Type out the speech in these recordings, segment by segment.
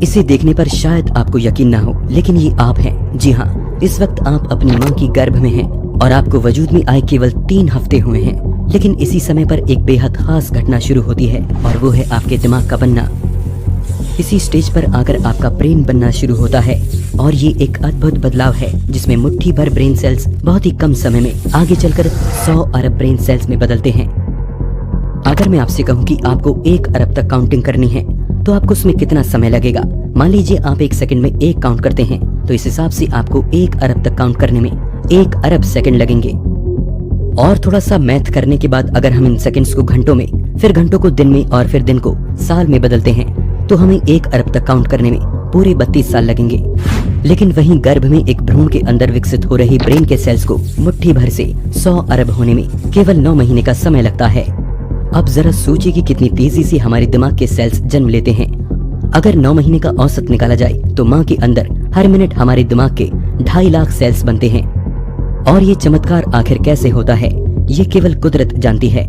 इसे देखने पर शायद आपको यकीन ना हो, लेकिन ये आप हैं। जी हाँ, इस वक्त आप अपनी माँ की गर्भ में हैं और आपको वजूद में आए केवल 3 हफ्ते हुए हैं। लेकिन इसी समय पर एक बेहद खास घटना शुरू होती है और वो है आपके दिमाग का बनना। इसी स्टेज पर आकर आपका ब्रेन बनना शुरू होता है और ये एक अद्भुत बदलाव है जिसमें मुट्ठी भर ब्रेन सेल्स बहुत ही कम समय में आगे चलकर 100 अरब ब्रेन सेल्स में बदलते हैं। अगर मैं आपसे कहूँ कि आपको 1 अरब तक काउंटिंग करनी है तो आपको उसमें कितना समय लगेगा? मान लीजिए आप 1 सेकंड में 1 काउंट करते हैं तो इस हिसाब से आपको 1 अरब तक काउंट करने में 1 अरब सेकंड लगेंगे। और थोड़ा सा मैथ करने के बाद अगर हम इन सेकंड्स को घंटों में, फिर घंटों को दिन में और फिर दिन को साल में बदलते हैं तो हमें 1 अरब तक काउंट करने में पूरे 32 साल लगेंगे। लेकिन वहीं गर्भ में एक भ्रूण के अंदर विकसित हो रही ब्रेन के सेल्स को मुट्ठी भर से 100 अरब होने में केवल 9 महीने का समय लगता है। अब जरा सोचिए कि कितनी तेजी से हमारे दिमाग के सेल्स जन्म लेते हैं। अगर 9 महीने का औसत निकाला जाए तो माँ के अंदर हर मिनट हमारे दिमाग के 2.5 लाख सेल्स बनते हैं। और ये चमत्कार आखिर कैसे होता है, ये केवल कुदरत जानती है।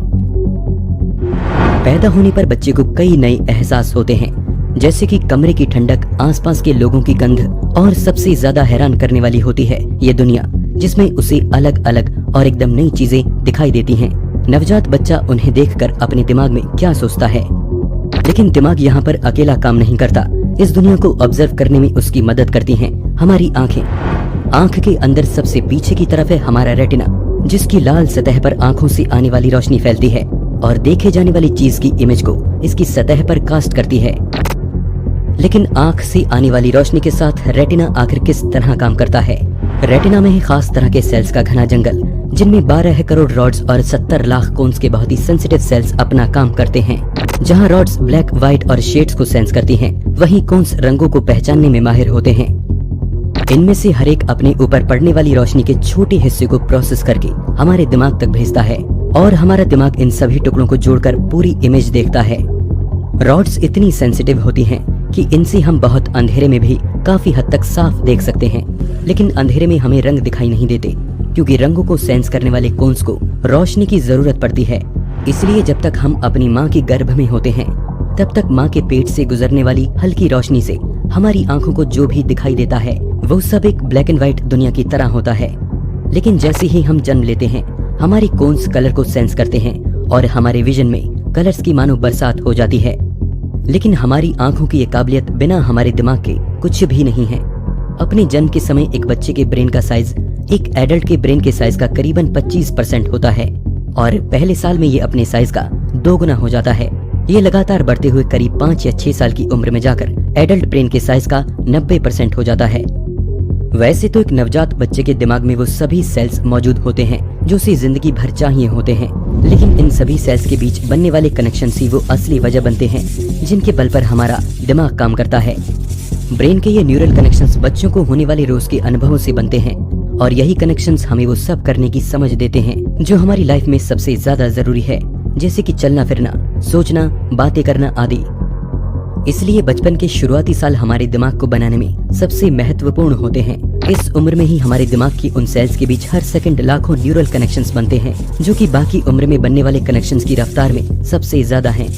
पैदा होने पर बच्चे को कई नए एहसास होते हैं, जैसे कि कमरे की ठंडक, आसपास के लोगों की गंध, और सबसे ज्यादा हैरान करने वाली होती है ये दुनिया जिसमें उसे अलग अलग और एकदम नई चीजें दिखाई देती हैं। नवजात बच्चा उन्हें देखकर अपने दिमाग में क्या सोचता है, लेकिन दिमाग यहाँ पर अकेला काम नहीं करता। इस दुनिया को ऑब्जर्व करने में उसकी मदद करती हैं हमारी आंखें। आंख के अंदर सबसे पीछे की तरफ है हमारा रेटिना, जिसकी लाल सतह पर आंखों से आने वाली रोशनी फैलती है और देखे जाने वाली चीज की इमेज को इसकी सतह पर कास्ट करती है। लेकिन आंख से आने वाली रोशनी के साथ रेटिना आखिर किस तरह काम करता है? रेटिना में है खास तरह के सेल्स का घना जंगल, जिनमें 12 करोड़ रॉड्स और 70 लाख कोन्स के बहुत ही सेंसिटिव सेल्स अपना काम करते हैं। जहां रॉड्स ब्लैक, व्हाइट और शेड्स को सेंस करती हैं, वहीं कोन्स रंगों को पहचानने में माहिर होते हैं। इनमें से हर एक अपने ऊपर पड़ने वाली रोशनी के छोटे हिस्से को प्रोसेस करके हमारे दिमाग तक भेजता है और हमारा दिमाग इन सभी टुकड़ों को जोड़कर पूरी इमेज देखता है। रॉड्स इतनी सेंसिटिव होती हैं कि इनसे हम बहुत अंधेरे में भी काफी हद तक साफ देख सकते हैं, लेकिन अंधेरे में हमें रंग दिखाई नहीं देते क्योंकि रंगों को सेंस करने वाले कोन्स को रोशनी की जरूरत पड़ती है। इसलिए जब तक हम अपनी माँ के गर्भ में होते हैं तब तक माँ के पेट से गुजरने वाली हल्की रोशनी से हमारी आंखों को जो भी दिखाई देता है वो सब एक ब्लैक एंड व्हाइट दुनिया की तरह होता है। लेकिन जैसे ही हम जन्म लेते हैं हमारी कोन्स कलर को सेंस करते हैं और हमारे विजन में कलर्स की मानो बरसात हो जाती है। लेकिन हमारी आंखों की ये काबिलियत बिना हमारे दिमाग के कुछ भी नहीं है। अपने जन्म के समय एक बच्चे के ब्रेन का साइज एक एडल्ट के ब्रेन के साइज का करीबन 25% होता है और पहले साल में ये अपने साइज का 2 गुना हो जाता है। ये लगातार बढ़ते हुए करीब 5 या 6 साल की उम्र में जाकर एडल्ट ब्रेन के साइज का 90% हो जाता है। वैसे तो एक नवजात बच्चे के दिमाग में वो सभी सेल्स मौजूद होते हैं जो उसे जिंदगी भर चाहिए होते हैं, लेकिन इन सभी सेल्स के बीच बनने वाले कनेक्शन ही वो असली वजह बनते हैं जिनके बल पर हमारा दिमाग काम करता है। ब्रेन के ये न्यूरल कनेक्शंस बच्चों को होने वाले रोज के अनुभवों से बनते हैं और यही कनेक्शंस हमें वो सब करने की समझ देते हैं जो हमारी लाइफ में सबसे ज्यादा जरूरी है, जैसे कि चलना फिरना, सोचना, बातें करना आदि। इसलिए बचपन के शुरुआती साल हमारे दिमाग को बनाने में सबसे महत्वपूर्ण होते हैं। इस उम्र में ही हमारे दिमाग की उन सेल्स के बीच हर सेकंड लाखों न्यूरल कनेक्शंस बनते हैं जो कि बाकी उम्र में बनने वाले कनेक्शंस की रफ्तार में सबसे ज्यादा हैं।